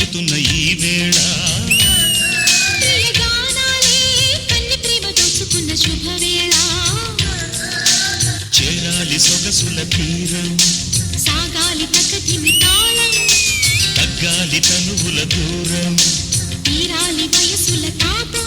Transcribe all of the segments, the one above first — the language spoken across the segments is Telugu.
పొంగుతున్న ఈ వేళ చేరాలి సొగసుల తీరం సాగాలి ప్రకృతిని తాళం తగ్గాలి తనువుల దూరం తీరాలి వయసుల తాపం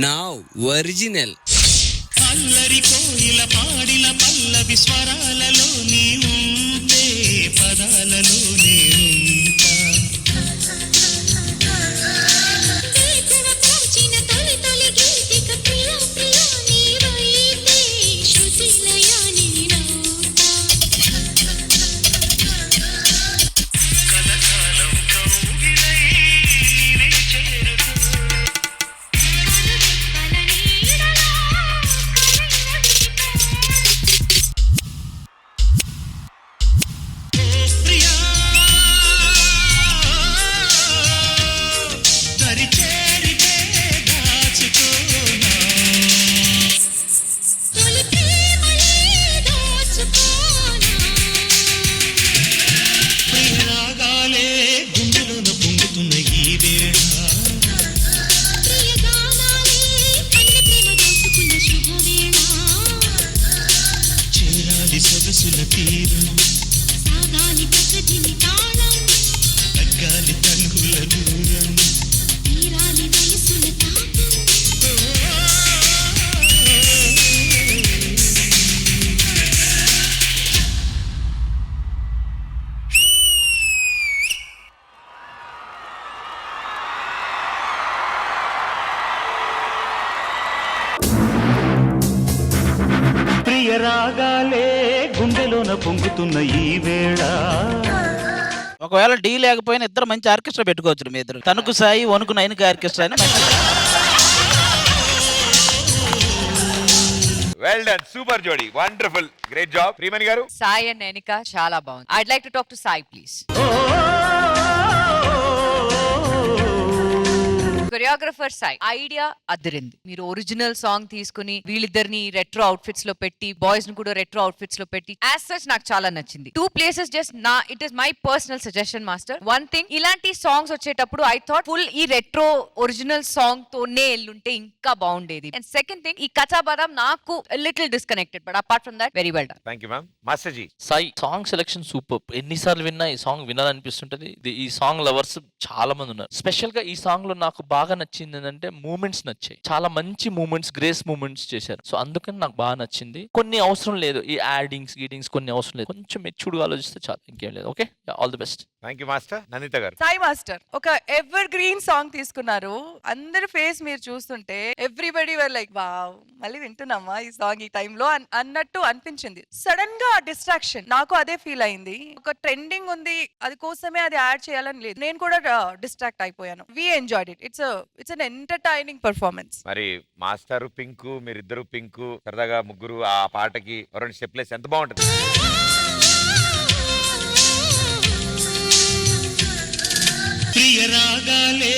Now original అల్లరి కోయిల పాడిన పల్లవి స్వరాలలో నీ ఉంటే పదాలలో నేనుంటా సొగసుల తీరం సాగాలి ప్రకృతిని తాళం తగ్గాలి తనువుల దూరం తీరాలి వయసుల తాపం ప్రియ రాగాలే గుండెలోన పొంగుతున్న ఈ వేళ. ఒకవేళ డీ లేకపోయినా ఇద్దరు మంచి ఆర్కెస్ట్రా పెట్టుకోవచ్చు. మీ ఇద్దరు తణుకు సాయి వణుకు నైన్కి ఆర్కెస్ట్రా అని వెల్ డన్, సూపర్ జోడీ, వండర్ఫుల్, గ్రేట్ జాబ్. ప్రియమణి గారు, సాయి అండ్ నైనిక చాలా బాగుంది. I'd like to talk to Sai please. Choreographer Sai idea అదిరింది. మీరు ఒరిజినల్ సాంగ్ తీసుకుని వీళ్ళిద్దరిని రెట్రో అవుట్ఫిట్స్ లో పెట్టి బాయ్స్ ని కూడా రెట్రో అవుట్ఫిట్స్ లో పెట్టి యాజ్ సచ్ నాకు చాలా నచ్చింది. 2 places just it is my personal suggestion master. One thing, ఇలాంటి సాంగ్స్ వచ్చేటప్పుడు ఐ థాట్ ఫుల్ ఈ రెట్రో ఒరిజినల్ సాంగ్ తోనే ఎల్లుంటే ఇంకా బాగుండేది. అండ్ సెకండ్ థింగ్, ఈ కచ్చా బాదాం నాకు little disconnected, but apart from that very well done. Thank you ma'am. Master ji, Sai song selection super. ఎన్నిసార్లు విన్నా ఈ సాంగ్ వినాలనిపిస్తుంటది. ఈ సాంగ్ లవర్స్ చాలా మంది ఉన్నారు. స్పెషల్ గా ఈ సాంగ్ లో నాకు బాగా నచ్చింది ఏంటంటే మూమెంట్స్ నచ్చాయి. చాలా మంచి మూమెంట్స్, గ్రేస్ మూమెంట్స్ చేశారు. సో అందుకని నాకు బాగా నచ్చింది. కొన్ని అవసరం లేదు, ఈ యాడింగ్స్ గీడింగ్స్ కొన్ని అవసరం లేదు. కొంచెం మెచ్యూర్డ్ గా ఆలోచిస్తే చాలు, ఇంకేం లేదు. Okay, all the best. Thank you master. Nanditha గారు, సాయి మాస్టర్ ఒక ఎవర్ గ్రీన్ సాంగ్ తీసుకున్నారు. అందరి ఫేస్ మీరు చూస్తుంటే ఎవ్రీబడి వర్ లైక్ వావ్, మళ్ళీ వింటున్నామా ఈ సాంగ్ ఈ టైంలో అన్నట్టు అనిపించింది. సడన్ గా డిస్ట్రాక్షన్ నాకు అదే ఫీల్ అయింది. ఒక ట్రెండింగ్ ఉంది, అది కోసమే అది యాడ్ చేయాలని లేదు. నేను కూడా డిస్ట్రాక్ట్ అయిపోయాను. We enjoyed it. It's it's an entertaining performance. మరి మాస్టర్ పింకు మీరిద్దరు పింకు సరదాగా ముగ్గురు ఆ పాటకి రెండు స్టెప్లేసి ఎంత బాగుంటుంది. ప్రియ రాగాలే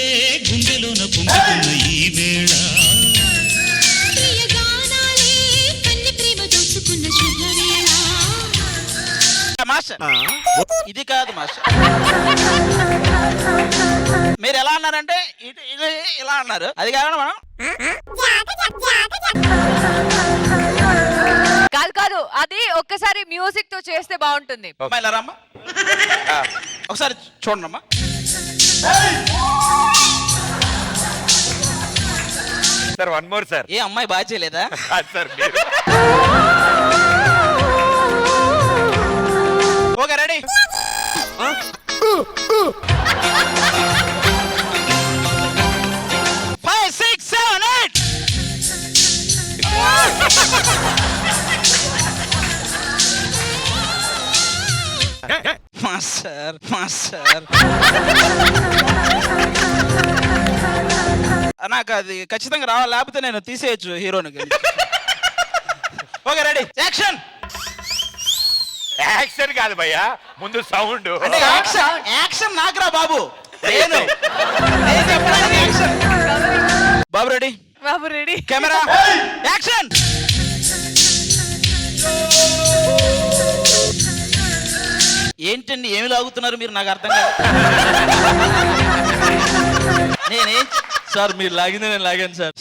గుండెలోన పొంగుతున్న ఈ వేళ ప్రియ గానాలే కన్ని ప్రేమ దోచుకున్న శుభవేళ. మాస్టర్ ఇది కాదు మాస్టర్. మీరు ఎలా అన్నారంటే ఇది ఇలా అన్నారు, అది కాకుండా మనం కాదు కాదు, అది ఒక్కసారి మ్యూజిక్ తో చేస్తే బాగుంటుంది. అమ్మా ఇలా రామ్మా, ఒకసారి చూడండి అమ్మా. Sir one more sir. ఏ అమ్మాయి బాగా చేయలేదా? సార్ మీరు ఓకే రెడీ. 5, 6, 7, 8. మాస్టర్ మాస్టర్ నాకు అది ఖచ్చితంగా రావాలి, లేకపోతే నేను తీసేయచ్చు హీరోని. Okay ready, action. యాక్షన్ కాదు భయ్యా, ముందు సౌండ్. అంటే యాక్షన్ యాక్షన్ నాకురా బాబు. నేను చెప్పడానికి యాక్షన్. బాబు రెడీ, బాబు రెడీ. Camera action. ఏంటండి ఏమి లాగుతున్నారు మీరు, నాకు అర్థం కాదు. నేనేం సార్ మీరు లాగిందే నేను లాగాను సార్.